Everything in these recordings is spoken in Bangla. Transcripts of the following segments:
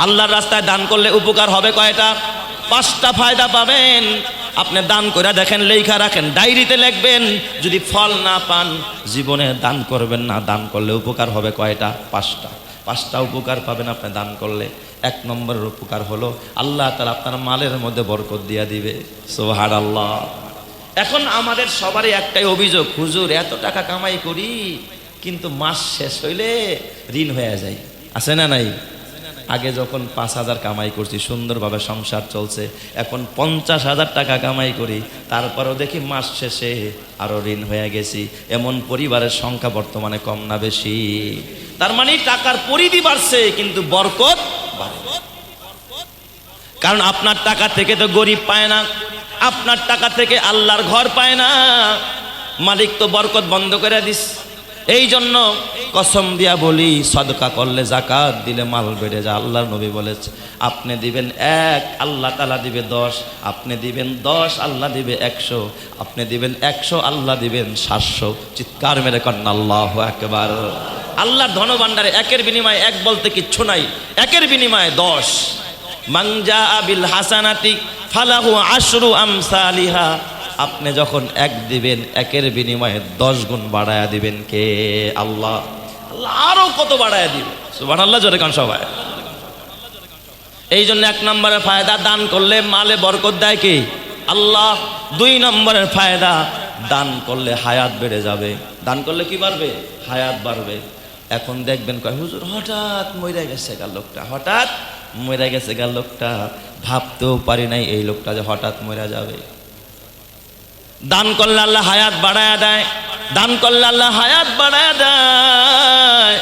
আল্লাহর রাস্তায় দান করলে উপকার হবে কয়টা? 5টা ফায়দা পাবেন। আপনি দান করে দেখেন, লেখা রাখেন, ডায়েরিতে লিখবেন। যদি ফল না পান জীবনে দান করবেন না। দান করলে উপকার হবে কয়টা? 5টা উপকার পাবেন আপনি দান করলে। 1 নম্বরের উপকার হলো আল্লাহ তাআলা আপনার মালের মধ্যে বরকত দিয়ে দিবে। সুবহানাল্লাহ। এখন আমাদের সবারই একটাই অভিযোগ, হুজুর এত টাকা কামাই করি কিন্তু মাস শেষ হইলে ঋণ হয়ে যায়। আছে না নাই? আগে যখন 5,000 কামাই করছি সুন্দরভাবে সংসার চলছে, এখন 50,000 টাকা কামাই করি, তারপরও দেখি মাস শেষে আরো ঋণ হয়ে গেছি। এমন পরিবারের সংখ্যা বর্তমানে কম না বেশি? তার মানে টাকার পরিধি বাড়ছে কিন্তু বরকত বাড়ে। কারণ আপনার টাকা থেকে তো গরিব পায় না, আপনার টাকা থেকে আল্লাহর ঘর পায় না। মালিক তো বরকত বন্ধ করে দিস। এই জন্য কসম দিয়া বলি, সদকা করলে, যাকাত দিলে মাল বেড়ে যায়। আল্লাহর নবী বলেছে, আপনি দিবেন 1, আল্লাহ তাআলা দিবে 10, আপনি দিবেন 10, আল্লাহ দিবে 100, আপনি দিবেন 100, আল্লাহ দিবেন 700। চিৎকার মেরে কন্যা আল্লাহু আকবার। আল্লাহর ধনভাণ্ডারে 1-এর বিনিময়ে 1 বলতে কিচ্ছু নাই, 1-এর বিনিময়ে 10। মান জাআ বিল হাসানাতি ফালাহু আশরু আমসালিহা। আপনি যখন 1 দিবেন, 1-এর বিনিময়ে 10 গুণ বাড়ায়া দিবেন কে? আল্লাহ। আল্লাহ আরো কত বাড়ায়া দিবে। সুবহানাল্লাহ, জোরে কান সবাই। এই জন্য 1 নম্বরের ফায়দা, দান করলে মালে বরকত দেয় কে? আল্লাহ। 2 নম্বরের ফায়দা, দান করলে হায়াত বেড়ে যাবে। দান করলে কি বাড়বে? হায়াত বাড়বে। এখন দেখবেন কয় হুজুর হঠাৎ মইরা গেছে গা লোকটা, হঠাৎ মইরা গেছে গা লোকটা, ভাবতেও পারি নাই এই লোকটা যে হঠাৎ মইরা যাবে। দান করলে আল্লাহ হায়াত বাড়ায়া দেয়। দান করলে আল্লাহ হায়াত বাড়ায়া দেয়।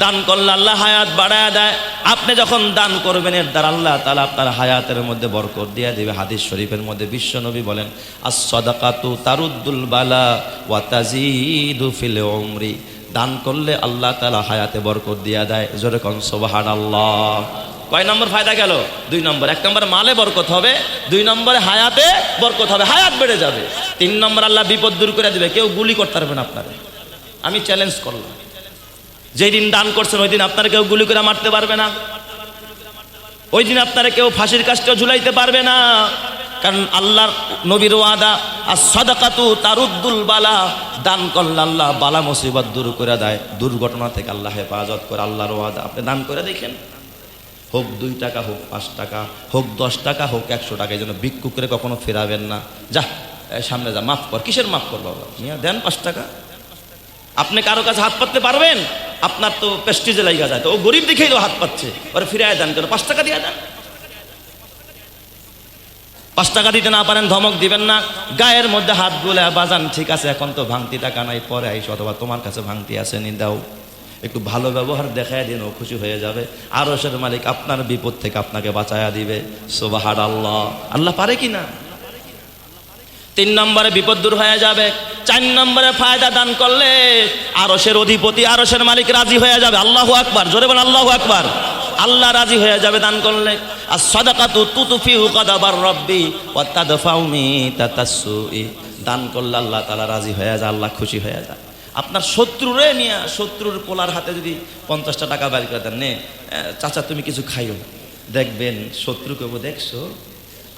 দান করলে আল্লাহ হায়াত বাড়ায়া দেয়। আপনি যখন দান করবেন এর দ্বারা আল্লাহ তাআলা আপনার হায়াতের মধ্যে বরকত দিয়ে দিবে। হাদিস শরীফের মধ্যে বিশ্ব নবী বলেন, আস-সাদাকাতু তারুদ্দুল বালা ওয়া তাজিদু ফিল উমরি। দান করলে আল্লাহ তাআলা হায়াতে বরকত দিয়ে দেয়। জোরে কোন সুবহানাল্লাহ। কয় নম্বর ফায়দা গেল? 2 নম্বর। 1 নম্বর মালে বরকত হবে, 2 নম্বরে হায়াতে বরকত হবে, হায়াত বেড়ে যাবে। 3 নম্বর আল্লাহ বিপদ দূর করে দিবে। কেউ গুলি করতে পারবে না আপনারে। আমি চ্যালেঞ্জ করলাম, যেই দিন দান করছেন ওই দিন আপনারা কেউ গুলি করে মারতে পারবে না, ওই দিন আপনারা কেউ ফাঁসির কাস্টেও ঝুলাইতে পারবে না। কারণ আল্লাহর নবীর ওয়াদা, আস-সাদাকাতু তারুদ্দুল বালা। দান করলে আল্লাহ বালা মুসিবত দূর করে দেয়, দুর্ঘটনা থেকে আল্লাহ হেফাজত করে। আল্লাহর ওয়াদা। আপনি দান করে দেখেন, হোক 2 টাকা, হোক 5 টাকা, হোক 10 টাকা, হোক 100 টাকা, এই জন্য ভিক্ষুক করে কখনো ফেরাবেন না। যা সামনে যা, মাফ কর। কিসের মাফ কর বাবা? মিয়া দেন 5 টাকা। আপনি কারো কাছে হাত পাততে পারবেন? আপনার তো প্রেস্টিজে লাগা যায়, তো ও গরিব দেখেই তো হাত পাচ্ছে, ওরা ফিরায় দেন কেন? 5 টাকা দিয়ে দেন। 5 টাকা দিতে না পারেন ধমক দিবেন না, গায়ের মধ্যে হাত গুলে বাজান, ঠিক আছে এখন তো ভাঙতি টাকা নাই, পরে আইস, অথবা তোমার কাছে ভাঙতি আছে নি দাও। একটু ভালো ব্যবহার দেখায় দিন, ও খুশি হয়ে যাবে। আরশের মালিক আপনার বিপদ থেকে আপনাকে বাঁচায়া দিবে। সুবহানাল্লাহ। আল্লাহ পারে কি না? 3 নম্বরে বিপদ দূর হয়ে যাবে। 4 নম্বরে ফায়দা, দান করলে আরশের অধিপতি, আরশের মালিক রাজি হয়ে যাবে। আল্লাহু আকবার, জোরে বলেন আল্লাহু আকবার। আল্লাহ রাজি হয়ে যাবে দান করলে। আস-সাদাকাতু তুতফিউ গাদাবার রাব্বি ওয়া তাদফাউ মিতাতাসসুই। দান করলে আল্লাহ তাআলা রাজি হয়ে যায়, আল্লাহ খুশি হয়ে যায়। আপনার শত্রুরে নিয়ে, শত্রুর পোলার হাতে যদি 50টা টাকা বাইর করে দেন, নে চাচা তুমি কিছু খাইও, দেখবেন শত্রু কেবো, দেখছো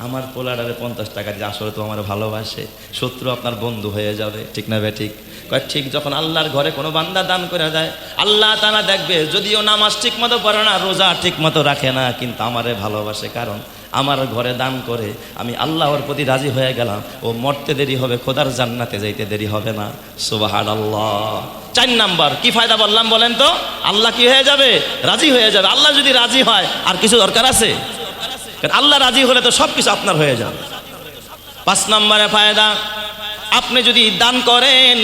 আমার পোলারে 50 টাকা দিয়ে আসলে তো আমার ভালোবাসে। শত্রু আপনার বন্ধু হয়ে যাবে। ঠিক না বে ঠিক? কয় ঠিক। যখন আল্লাহর ঘরে কোনো বান্দা দান করে দেয়, আল্লাহ তাআলা দেখবে যদিও নামাজ ঠিক মতো পড়ে না, রোজা ঠিক মতো রাখে না, কিন্তু আমারে ভালোবাসে, কারণ আমার ঘরে দান করে আমি আল্লাহর প্রতি রাজি হয়ে গেলাম। ও মরতে দেরি হবে, খোদার জান্নাতে যাইতে দেরি হবে না। সুবহানাল্লাহ। 4 নাম্বার কি ফায়দা বললাম বলেন তো? আল্লাহ কি হয়ে যাবে? রাজি হয়ে যাবে। আল্লাহ যদি রাজি হয় আর কিছু দরকার আছে? আল্লাহ রাজি হলে তো সবকিছু আপনার হয়ে যাবে। 5 নম্বরের ফায়দা, আপনি যদি দান করেন,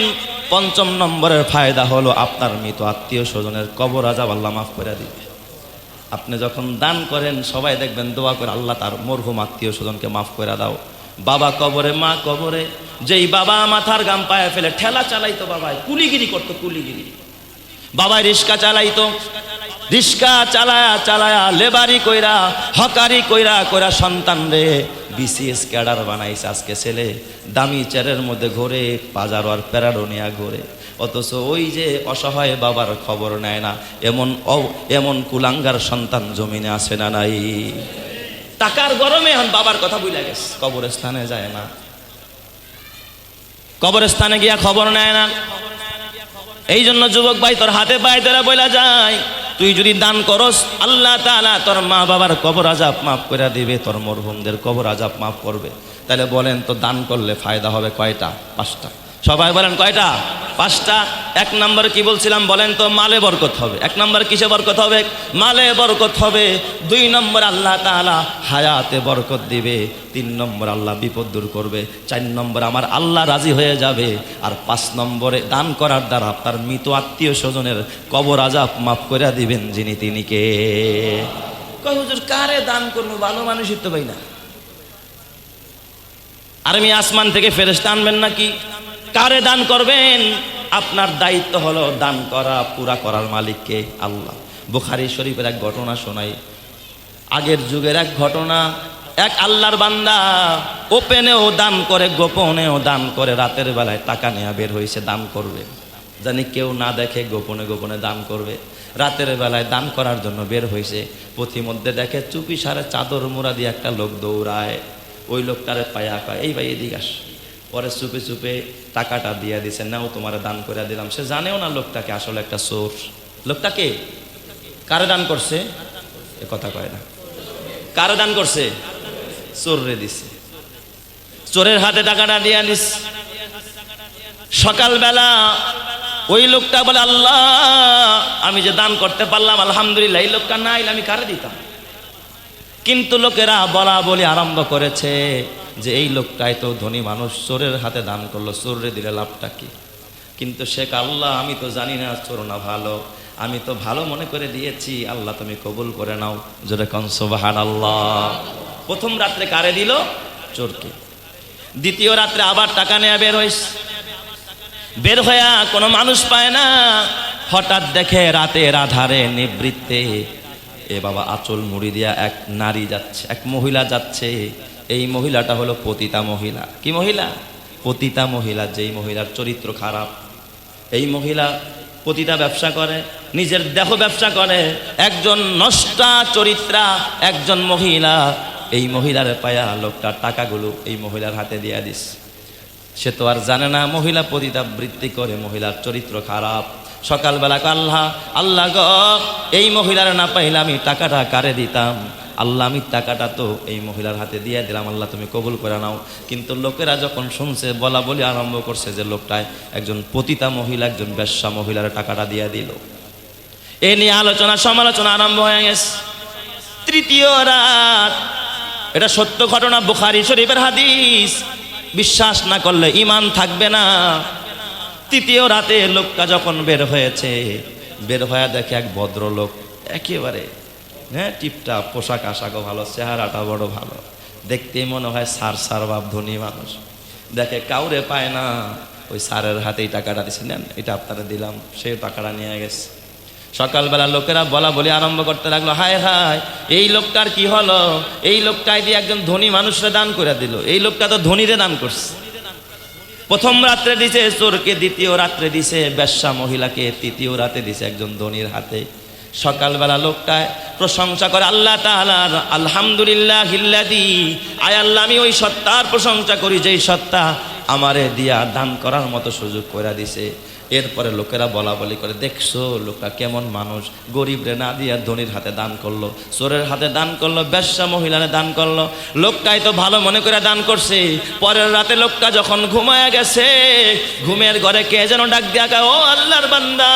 5ম নম্বরের ফায়দা হলো আপনার মৃত আত্মীয় স্বজনের কবর আযাব আল্লাহ মাফ করে দিবে। আপনি যখন দান করেন সবাই দেখবেন দোয়া করে, আল্লাহ তার মরহুম আত্মীয় স্বজনকে মাফ করে দাও। বাবা কবরে, মা কবরে, যেই বাবা মাথার গাম পায়ে ফেলে ঠেলা চালাইতো, বাবাই কুলিগিরি করতো, কুলিগিরি। বাবাই রিস্কা চালাইতো, রিস্কা চালায়া চালায়া লেবারি কইরা, হকারি কইরা কইরা সন্তান রে বিসিএস ক্যাডার বানাইছে। আজকে ছেলে দামি চেয়ারের মধ্যে ঘোরে, বাজার আর প্যারাডোনিয়া ঘোরে। অথচ ওই যে অসহায় বাবার খবর নেয় না, এমন কুলাঙ্গার সন্তান জমিনে আসে না নাই? টাকার গরমে এখন বাবার কথা ভুলে গেছে, কবরস্থানে যায় না, কবরস্থানে গিয়া খবর নেয় না। এই জন্য যুবক ভাই, তোর হাতে পায়ে ধরে বলা যায়, তুই যদি দান করস আল্লাহ তাআলা তোর মা বাবার কবর আযাব মাফ করে দিবে, তোর মরহুমদের কবর আযাব মাফ করবে। তাহলে বলেন তো দান করলে ফায়দা হবে কয়টা? 5টা। সবাই বলেন কয়টা? 5টা। 1 নম্বর কি বলছিলাম বলেন তো? মালে বরকত হবে। 1 নম্বর কিসে বরকত হবে? মালে বরকত হবে। 2 নম্বর আল্লাহ তাআলা হায়াতে বরকত দিবে। 3 নম্বর আল্লাহ বিপদ দূর করবে। 4 নম্বর আমার আল্লাহ রাজি হয়ে যাবে। আর 5 নম্বরে দান করার দ্বারা আপনার মৃত আত্মীয় স্বজনের কবর আযাব মাফ করে দিবেন যিনি, তিনি কে? কয় হুজুর কারে দান করবো? ভালো মানুষই তো ভাই না। আর আমি আসমান থেকে ফেরেশতা আনবেন নাকি? কারে দান করবেন? আপনার দায়িত্ব হলো দান করা, পুরা করার মালিককে আল্লাহ। বুখারী শরীফের এক ঘটনা শোনাই, আগের যুগের এক ঘটনা। এক আল্লাহর বান্দা ওপেনেও দান করে, গোপনেও দান করে। রাতের বেলায় টাকা নিয়ে বের হয়েছে দান করবে, জানি কেউ না দেখে, গোপনে গোপনে দান করবে। রাতের বেলায় দান করার জন্য বের হয়েছে, পথিমধ্যে দেখে চুপি সারে চাদর মোড়া দিয়ে একটা লোক দৌড়ায়। ওই লোকটারে পায়া কয়, এই ভাই এদিকে আস। পরে চুপে চুপে টাকাটা দিয়ে দিছে, নাও তোমার দান করে দিলাম। সে জানেও না লোকটাকে আসলে একটা চোর। লোকটাকে কারে দান করছে? এ কথা কয় না। কারে দান করছে? চোররে দিছে। চোরের হাতে টাকাটা দিয়ে দিস। সকালবেলা ওই লোকটা বলে, আল্লাহ আমি যে দান করতে পারলাম আলহামদুলিল্লাহ, এই লোকটা না আইলে আমি কারে দিতাম। কিন্তু লোকেরা বলা বলি আরম্ভ করেছে যে এই লোকটাই তো ধনী মানুষ, চোরের হাতে দান করলো, চোররে দিলে লাভটা কি? কিন্তু শেখ আল্লাহ আমি তো জানি না চোর না ভালো, আমি তো ভালো মনে করে দিয়েছি, আল্লাহ তুমি কবুল করে নাও। জোরে কোন সুবহানাল্লাহ। প্রথম রাত্রে কারে দিল? চোরকে। দ্বিতীয় রাত্রে আবার টাকা নেয়া বের হইছে। বের হইয়া কোনো মানুষ পায় না, হঠাৎ দেখে রাতের আধারে নিবৃত্তে এ বাবা আঁচল মুড়ি দিয়া এক নারী যাচ্ছে, এক মহিলা যাচ্ছে। এই মহিলাটা হলো পতিতা মহিলা। কি মহিলা? পতিতা মহিলা। যেই মহিলার চরিত্র খারাপ। এই মহিলা পতিতা ব্যবসা করে, নিজের দেহ ব্যবসা করে। একজন নষ্টা চরিত্রা একজন মহিলা। এই মহিলার পায়া লোকটা টাকাগুলো এই মহিলার হাতে দিয়া দিস। সে তো আর জানে না মহিলা পতিতা বৃত্তি করে, মহিলার চরিত্র খারাপ। সকালবেলা আল্লাহ আল্লাহ গ এই মহিলার না পাইলে আমি টাকাটা কারে দিতাম? আল্লাহ আমি টাকাটা তো এই মহিলার হাতে দিয়ে দিলাম, আল্লাহ তুমি কবুল করে নাও। কিন্তু লোকেরা যখন শুনছে, বলা বলি আরম্ভ করছে যে লোকটায় একজন পতিতা মহিলা, একজন বেশ্যা মহিলার টাকাটা দিয়ে দিল। এ নিয়ে আলোচনা সমালোচনা আরম্ভ হয়ে গেছে। তৃতীয় রাত, এটা সত্য ঘটনা, বুখারী শরীফের হাদিস। বিশ্বাস না করলে ঈমান থাকবে না। তৃতীয় রাতে লোকটা যখন বের হয়েছে, বের হয়ে দেখে এক ভদ্রলোক, একেবারে টিপটাপ, পোশাক আশাকও ভালো, চেহারাটা বড় ভালো, দেখতেই মনে হয় সার সার বাপ ধনী মানুষ। দেখে কাউরে পায় না, ওই সারের হাতেই টাকাটা দিছে, নেন এটা আপনারা দিলাম। সেই টাকাটা নিয়ে গেছে। সকালবেলা লোকেরা বলা বলি আরম্ভ করতে লাগলো, হায় হায় এই লোকটার কি হলো? এই লোকটাই দিয়ে একজন ধনী মানুষরে দান করে দিল। এই লোকটা তো ধনীরে দান করছে। প্রথম রাত্রে দিছে চোরকে, দ্বিতীয় রাত্রে দিছে বেশ্যা মহিলাকে, তৃতীয় রাতে দিছে একজন ধনীর হাতে। সকালবেলা লোকটায় প্রশংসা করে আল্লাহ তাআলার, আলহামদুলিল্লাহিল্লাযী, আয় আল্লাহ আমি ওই সত্তার প্রশংসা করি যেই সত্তা আমারে দিয়া দান করার মতো সুযোগ করে দিছে। এরপরে লোকেরা বলা বলি করে, দেখছো লোকটা কেমন মানুষ, গরিবরে না দিয়া ধনীর হাতে দান করলো, চোরের হাতে দান করলো, বেশ্যা মহিলারে দান করলো। লোকটাই তো ভালো মনে করে দান করছে। পরের রাতে লোকটা যখন ঘুমায়া গেছে, ঘুমের ঘরে কে যেন ডাক দিয়া কয়, ও আল্লাহর বান্দা,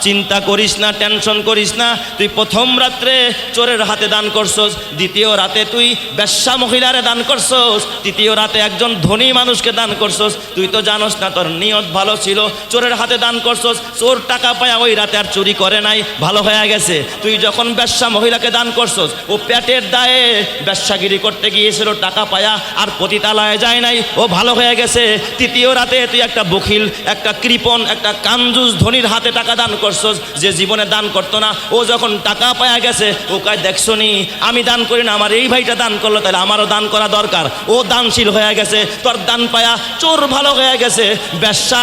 চিন্তা করিস না, টেনশন করিস না, তুই প্রথম রাত্রে চোরের হাতে দান করছস, দ্বিতীয় রাতে তুই বেশ্যা মহিলারে দান করছস, তৃতীয় রাতে একজন ধনী মানুষকে দান করছস। তুই তো জানোস না তোর নিয়ত ভালো ছিল, চোরের হাতে দান করছস, চোর টাকা পায়া ওই রাতে আর চুরি করে নাই, ভালো হয়ে গেছে। তুই যখন বেশ্যা মহিলাকে দান করছস, ও পেটের দায়ে বেশ্যাগিরি করতে গিয়েছিল, টাকা পায়া আর পতিতালয়ে যায় নাই, ও ভালো হয়ে গেছে। তৃতীয় রাতে তুই একটা বখিল, একটা কৃপণ, একটা কাঞ্জুস ধনীর হাতে টাকা দান করছস, যে জীবনে দান করতো না, ও যখন টাকা পায়া গেছে, ও কয় দেখছো নি আমি দান করি না, আমার এই ভাইটা দান করলো, তাহলে আমারও দান করা দরকার। ও দানশীল হয়ে গেছে। তোর দান পায়া চোর ভালো হয়ে গেছে, বেশ্যা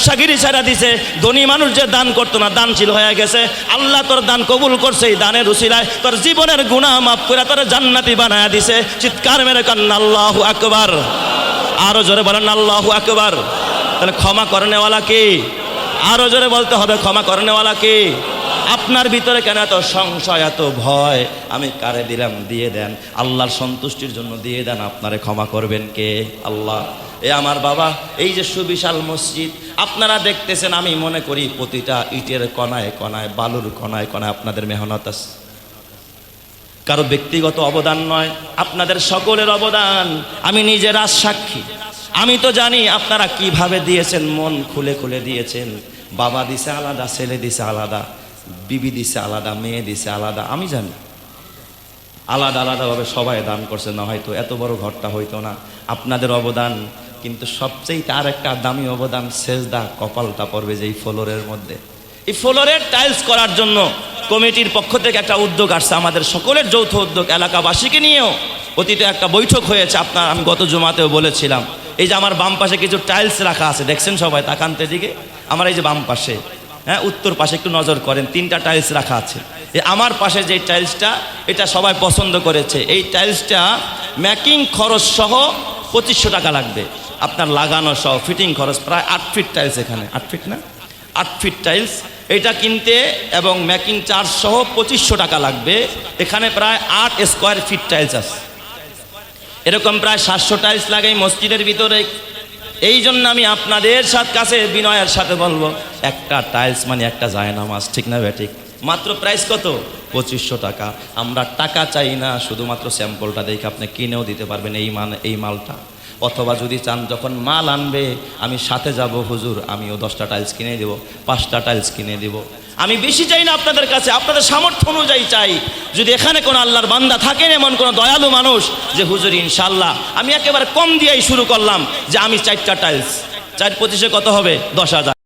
ব্যবসাগিরি ছেড়ে দিছে, ধনী মানুষ যে দান করতো না দানশীল হয়ে গেছে, আল্লাহ তোর দান কবুল করছে, এই দানের উসিলায় তোর জীবনের গুনাহ মাফ করে তোর জান্নাতি বানায়া দিছে। চিৎকার মেরে কান্না আল্লাহু আকবার, আরো জোরে বলেন আল্লাহু আকবার। তাহলে ক্ষমা করনেওয়ালা কে? আরো জোরে বলতে হবে ক্ষমা করনেওয়ালা কে? আপনার ভিতরে কেন এত সংশয়, এত ভয়? আমি কারে দিলাম দিয়ে দেন, আল্লাহর সন্তুষ্টির জন্য দিয়ে দেন, আপনারে ক্ষমা করবেন কে? আল্লাহ। এ আমার বাবা, এই যে সুবিশাল মসজিদ আপনারা দেখতেছেন, আমি মনে করি প্রতিটা ইটের কণায় কণায়, বালুর কণায় কণায় আপনাদের মেহনত আছে। কারো ব্যক্তিগত অবদান নয়, আপনাদের সকলের অবদান। আমি নিজের আজ সাক্ষী। আমি তো জানি আপনারা কিভাবে দিয়েছেন, মন খুলে খুলে দিয়েছেন। বাবা দিছে আলাদা, ছেলে দিছে আলাদা, বিবি দিছে আলাদা, মেয়ে দিছে আলাদা। আমি জানি আলাদা আলাদাভাবে সবাই দান করছে, না হয়তো এত বড় ঘরটা হইতো না। আপনাদের অবদান, কিন্তু সবচেয়ে তার একটা দামি অবদান, সেজদা কপালটা পড়বে যে এই ফ্লোরের মধ্যে। এই ফ্লোরের টাইলস করার জন্য কমিটির পক্ষ থেকে একটা উদ্যোগ আসছে, আমাদের সকলের যৌথ উদ্যোগ, এলাকাবাসীকে নিয়েও অতীতে একটা বৈঠক হয়েছে। আমি গত জুমাতেও বলেছিলাম, এই যে আমার বাম পাশে কিছু টাইলস রাখা আছে, দেখছেন সবাই, তাকান্তে দিকে আমার এই যে বাম পাশে, হ্যাঁ উত্তর পাশে একটু নজর করেন, 3টা টাইলস রাখা আছে। আমার পাশে যে টাইলসটা, এটা সবাই পছন্দ করেছে। এই টাইলসটা মেকিং খরচ সহ 2500 টাকা লাগবে, আপনার লাগানো সহ ফিটিং খরচ প্রায় 8 ফিট টাইলস, এখানে 8 ফিট না 8 ফিট টাইলস, এটা কিনতে এবং মেকিং চার্জ সহ 2500 টাকা লাগবে। এখানে প্রায় 8 স্কোয়ার ফিট টাইলস আছে, এরকম প্রায় 700 টাইলস লাগে এই মসজিদের ভিতরে। এই জন্য আমি আপনাদের কাছে বিনয়ের সাথে বলবো, একটা টাইলস মানে একটা জায়নামাজ, ঠিক না ঠিক? মাত্র প্রাইস কত? 2500 টাকা। আমরা টাকা চাই না, শুধুমাত্র স্যাম্পলটা দেখে আপনি কিনেও দিতে পারবেন এই মালটা। অথবা যদি চান যখন মাল আনবে আমি সাথে যাব, হুজুর আমিও 10টা টাইলস কিনে দেব, 5টা টাইলস কিনে দেব। আমি বেশি চাই না আপনাদের কাছে, আপনাদের সামর্থ্য অনুযায়ী চাই। যদি এখানে কোনো আল্লাহর বান্দা থাকেন, এমন কোনো দয়ালু মানুষ যে হুজুর ইনশাল্লাহ আমি একেবারে কম দিয়েই শুরু করলাম, যে আমি 4টা টাইলস, 4 25-এ কত হবে? 10,000।